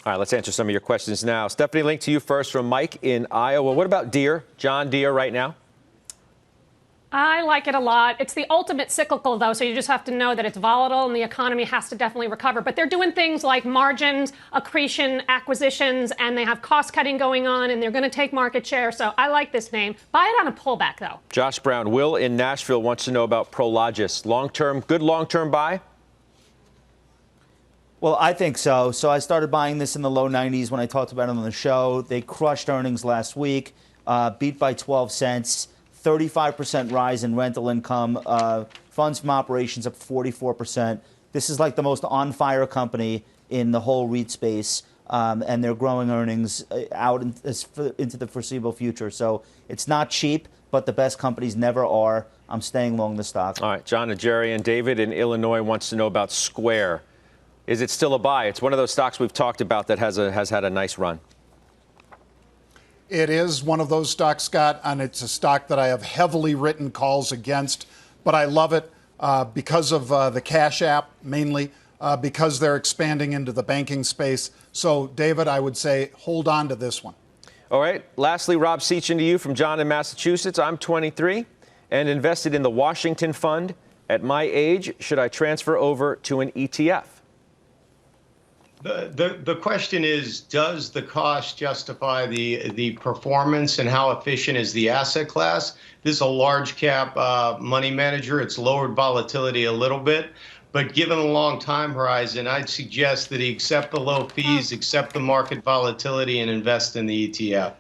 All right, let's answer some of your questions now. Stephanie, link to you first from Mike in Iowa. What about Deere? John Deere right now? I like it a lot. It's the ultimate cyclical, though, so you just have to know that it's volatile and the economy has to definitely recover. But they're doing things like margins, accretion, acquisitions, and they have cost cutting going on, and they're going to take market share. So I like this name. Buy it on a pullback, though. Josh Brown, Will in Nashville wants to know about Prologis. Long-term, good long-term buy? Well, I think so. So I started buying this in the low 90s when I talked about it on the show. They crushed earnings last week, beat by 12 cents, 35% rise in rental income, funds from operations up 44%. This is like the most on-fire company in the whole REIT space, and they're growing earnings out into the foreseeable future. So it's not cheap, but the best companies never are. I'm staying long the stock. All right, John and Jerry and David in Illinois wants to know about Square. Is it still a buy? It's one of those stocks we've talked about that has had a nice run. It is one of those stocks, Scott, and it's a stock that I have heavily written calls against, but I love it because of the Cash App, mainly because they're expanding into the banking space. So, David, I would say hold on to this one. All right. Lastly, Rob Seachin to you from John in Massachusetts. I'm 23 and invested in the Washington Fund. At my age, should I transfer over to an ETF? The question is, does the cost justify the performance, and how efficient is the asset class? This is a large cap money manager. It's lowered volatility a little bit, but given a long time horizon, I'd suggest that he accept the low fees, accept the market volatility, and invest in the ETF.